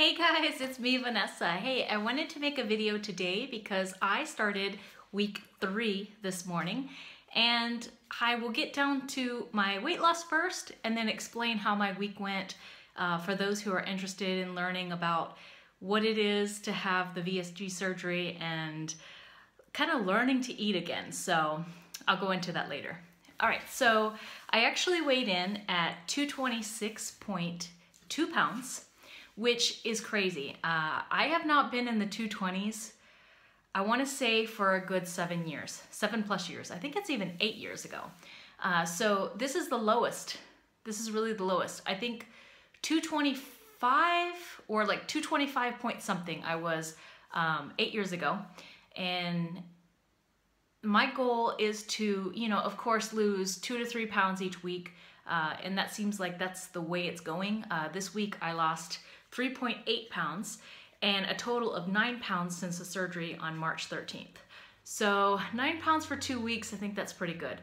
Hey guys, it's me, Vanessa. Hey, I wanted to make a video today because I started week 3 this morning, and I will get down to my weight loss first and then explain how my week went for those who are interested in learning about what it is to have the VSG surgery and kind of learning to eat again. So I'll go into that later. All right, so I actually weighed in at 226.2 pounds. Which is crazy. I have not been in the 220s, I want to say, for a good 7 years, 7+ years. I think it's even 8 years ago. So this is the lowest. This is really the lowest. I think 225 or like 225 point something I was 8 years ago. And my goal is to, of course, lose 2 to 3 pounds each week. And that seems like that's the way it's going. This week I lost 3.8 pounds and a total of 9 pounds since the surgery on March 13th. So 9 pounds for 2 weeks, I think that's pretty good.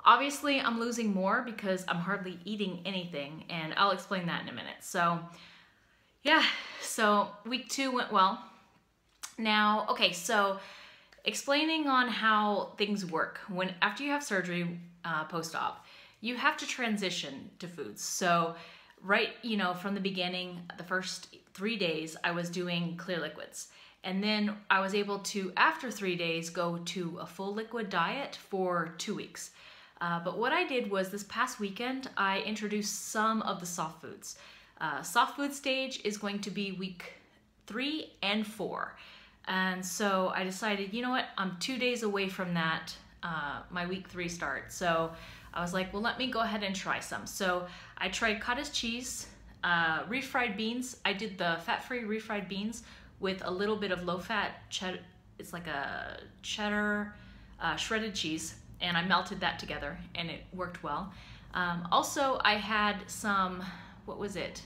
Obviously, I'm losing more because I'm hardly eating anything, and I'll explain that in a minute. So yeah, so week 2 went well. Now, okay, so explaining on how things work. After you have surgery post-op, you have to transition to foods. So right, from the beginning, the first 3 days, I was doing clear liquids. And then I was able to, after 3 days, go to a full liquid diet for 2 weeks. But what I did was this past weekend, I introduced some of the soft foods. Soft food stage is going to be week 3 and 4. And so I decided, you know what, I'm 2 days away from that, my week 3 start. So I was like, well, let me go ahead and try some. So I tried cottage cheese, refried beans. I did the fat-free refried beans with a little bit of low-fat cheddar. It's like a cheddar shredded cheese, and I melted that together, and it worked well. Also, I had some, what was it?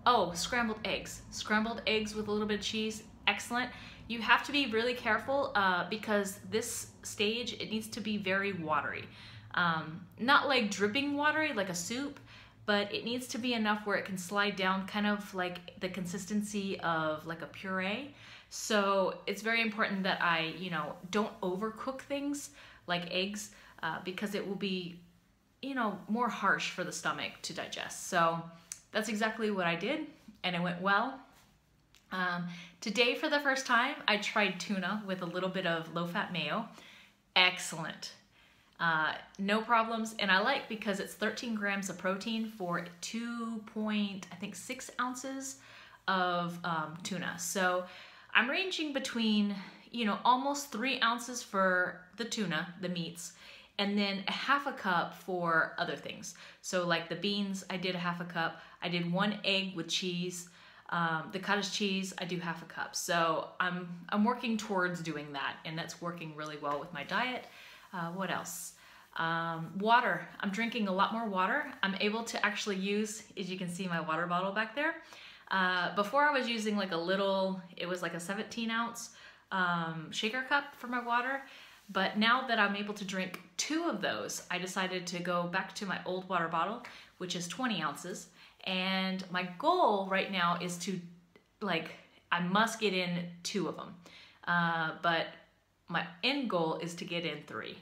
Oh, scrambled eggs. Scrambled eggs with a little bit of cheese, excellent. You have to be really careful because this stage, it needs to be very watery. Not like dripping watery like a soup, but it needs to be enough where it can slide down, kind of like the consistency of like a puree. So it's very important that I, don't overcook things like eggs because it will be, more harsh for the stomach to digest. So that's exactly what I did, and it went well. Today, for the first time, I tried tuna with a little bit of low-fat mayo. Excellent. No problems, and I like because it's 13 grams of protein for 2.6 ounces of tuna. So I'm ranging between, almost 3 ounces for the tuna, the meats, and then a half a cup for other things. So like the beans, I did a half a cup. I did 1 egg with cheese. The cottage cheese, I do half a cup. So I'm working towards doing that, and that's working really well with my diet. What else? Water. I'm drinking a lot more water. I'm able to actually use, as you can see, my water bottle back there. Before I was using like a little, it was like a 17-ounce shaker cup for my water. But now that I'm able to drink 2 of those, I decided to go back to my old water bottle, which is 20 ounces. And my goal right now is to, I must get in 2 of them. But my end goal is to get in 3.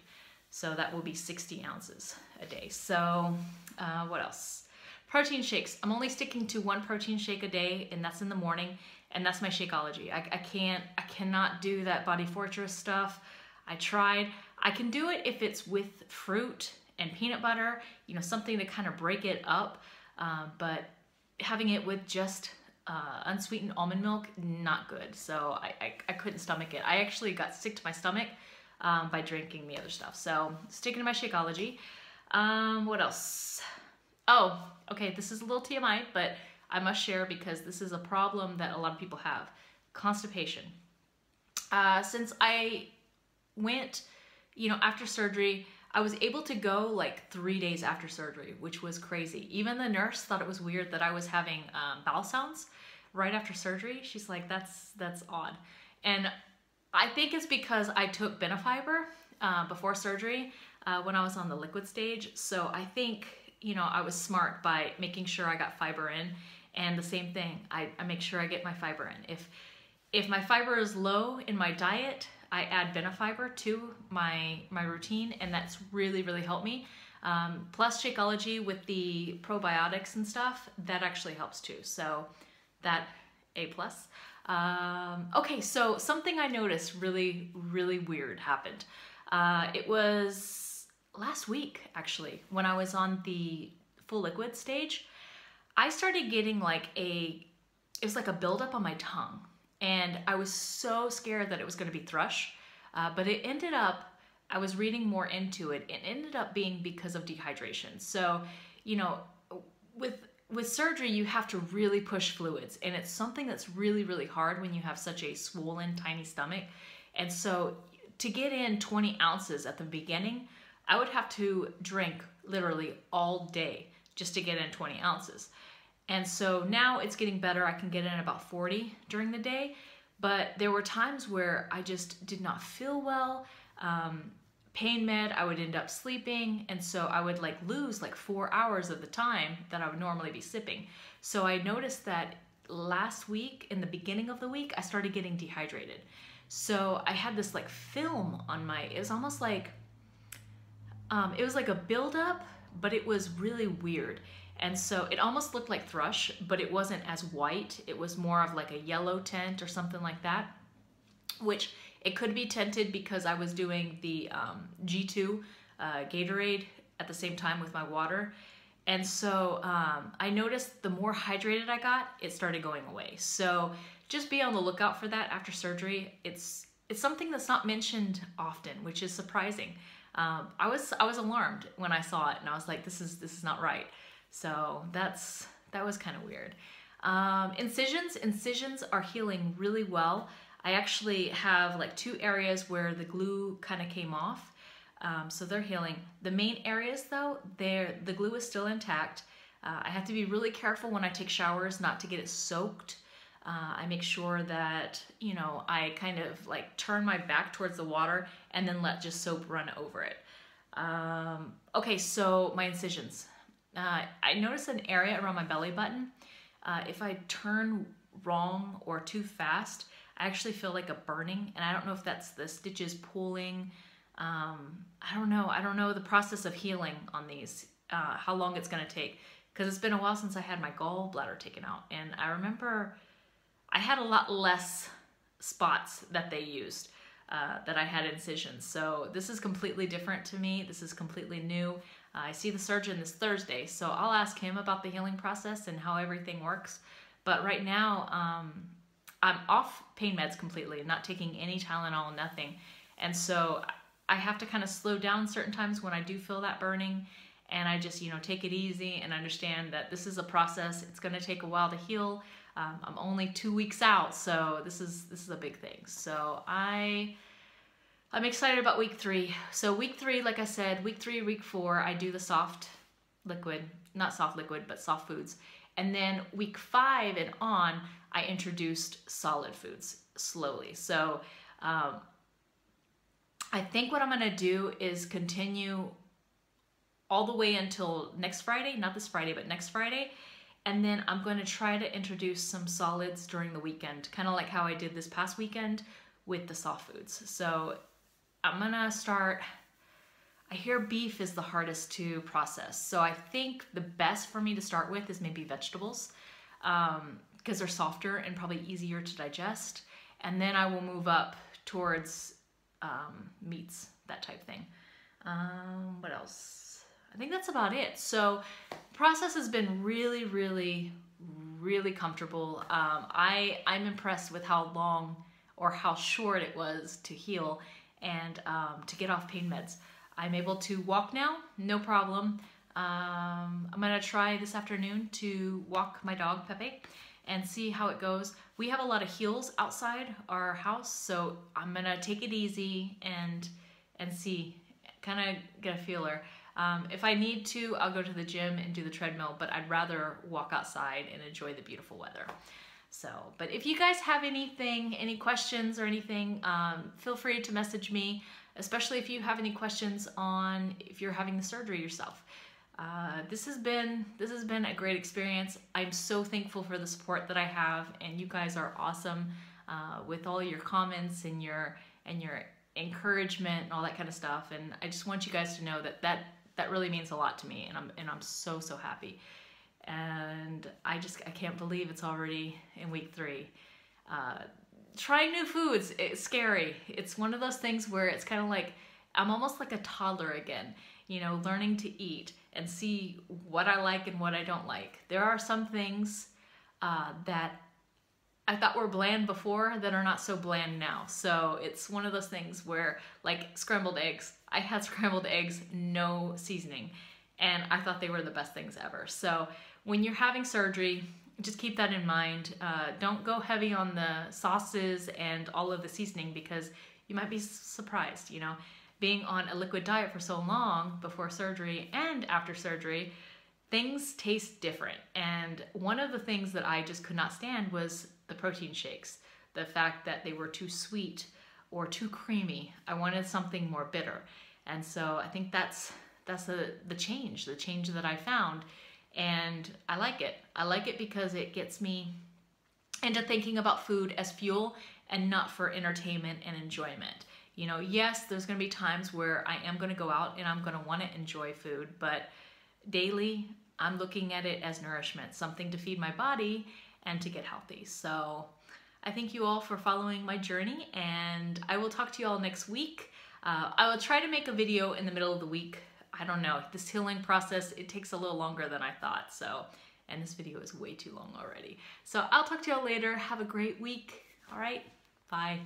So that will be 60 ounces a day. So what else? Protein shakes. I'm only sticking to 1 protein shake a day, and that's in the morning. And that's my Shakeology. I cannot do that Body Fortress stuff. I tried. I can do it if it's with fruit and peanut butter, something to kind of break it up. But having it with just unsweetened almond milk, not good. So I couldn't stomach it. I actually got sick to my stomach by drinking the other stuff. So sticking to my Shakeology. What else? Oh, okay, this is a little TMI, but I must share because this is a problem that a lot of people have. Constipation. Since I went, after surgery, I was able to go like 3 days after surgery, which was crazy. Even the nurse thought it was weird that I was having bowel sounds right after surgery. She's like, that's odd. And I think it's because I took Benefiber before surgery when I was on the liquid stage. So I think, I was smart by making sure I got fiber in. And the same thing, I make sure I get my fiber in. If my fiber is low in my diet, I add Benefiber to my routine, and that's really, really helped me. Plus Shakeology with the probiotics and stuff, that actually helps too. So that A+. Okay, so something I noticed really, really weird happened. It was last week, actually, when I was on the full liquid stage. I started getting like it was like a buildup on my tongue. And I was so scared that it was going to be thrush. But it ended up, I was reading more into it, it ended up being because of dehydration. So, you know, with surgery, you have to really push fluids, and it's something that's really, really hard when you have such a swollen, tiny stomach. And so to get in 20 ounces at the beginning, I would have to drink literally all day just to get in 20 ounces. And so now it's getting better. I can get in about 40 during the day, but there were times where I just did not feel well. Pain med, I would end up sleeping, and so I would like lose like 4 hours of the time that I would normally be sipping. So I noticed that last week, in the beginning of the week, I started getting dehydrated. So I had this like film on it was almost like, it was like a buildup, but it was really weird. And so it almost looked like thrush, but it wasn't as white. It was more of like a yellow tint or something like that, which it could be tinted because I was doing the G2 Gatorade at the same time with my water. And so I noticed the more hydrated I got, it started going away. So just be on the lookout for that after surgery. It's something that's not mentioned often, which is surprising. I was alarmed when I saw it, and I was like, this is not right. So that was kind of weird. Incisions are healing really well. I actually have like 2 areas where the glue kind of came off. So they're healing. The main areas though, the glue is still intact. I have to be really careful when I take showers not to get it soaked. I make sure that, you know, I kind of like turn my back towards the water and then let just soap run over it. Okay, so my incisions. I notice an area around my belly button. If I turn wrong or too fast, I actually feel like a burning, and I don't know if that's the stitches pulling. I don't know the process of healing on these, how long it's going to take, because it's been a while since I had my gallbladder taken out, and I remember I had a lot less spots that they used, that I had incisions. So this is completely different to me. This is completely new. I see the surgeon this Thursday, so I'll ask him about the healing process and how everything works. But right now, I'm off pain meds completely, not taking any Tylenol, nothing. And so I have to kind of slow down certain times when I do feel that burning, and I just, you know, take it easy and understand that this is a process. It's going to take a while to heal. I'm only 2 weeks out, so this is a big thing. So I'm excited about week 3. So week 3, like I said, week 3, week 4, I do the soft liquid, not soft liquid, but soft foods. And then week 5 and on, I introduced solid foods slowly. So I think what I'm going to do is continue all the way until next Friday, not this Friday, but next Friday. And then I'm going to try to introduce some solids during the weekend, kind of like how I did this past weekend with the soft foods. So I'm going to start, I hear beef is the hardest to process. So I think the best for me to start with is maybe vegetables, because they're softer and probably easier to digest. And then I will move up towards meats, that type thing. What else? I think that's about it. So the process has been really, really, really comfortable. I'm impressed with how long or how short it was to heal and to get off pain meds. I'm able to walk now, no problem. I'm gonna try this afternoon to walk my dog Pepe and see how it goes. We have a lot of heels outside our house, so I'm gonna take it easy and see, kind of get a feeler. If I need to, I'll go to the gym and do the treadmill, but I'd rather walk outside and enjoy the beautiful weather. So, but if you guys have anything, any questions or anything, feel free to message me, especially if you have any questions on if you're having the surgery yourself. This has been a great experience. I'm so thankful for the support that I have, and you guys are awesome with all your comments and your encouragement and all that kind of stuff. And I just want you guys to know that really means a lot to me, and I'm so happy. And I can't believe it's already in week 3. Trying new foods, it's scary. It's one of those things where it's kind of like I'm almost like a toddler again, you know, learning to eat and see what I like and what I don't like. There are some things that I thought were bland before that are not so bland now. So it's one of those things where, like scrambled eggs, I had scrambled eggs, no seasoning, and I thought they were the best things ever. So when you're having surgery, just keep that in mind. Don't go heavy on the sauces and all of the seasoning, because you might be surprised, you know. Being on a liquid diet for so long before surgery and after surgery, things taste different. And one of the things that I just could not stand was the protein shakes. The fact that they were too sweet or too creamy. I wanted something more bitter. And so I think that's the change that I found. And I like it. I like it because it gets me into thinking about food as fuel and not for entertainment and enjoyment. You know, yes, there's going to be times where I am going to go out and I'm going to want to enjoy food, but daily I'm looking at it as nourishment, something to feed my body and to get healthy. So I thank you all for following my journey, and I will talk to you all next week. I will try to make a video in the middle of the week. I don't know, this healing process, it takes a little longer than I thought. So, and this video is way too long already. So I'll talk to you all later. Have a great week. All right, bye.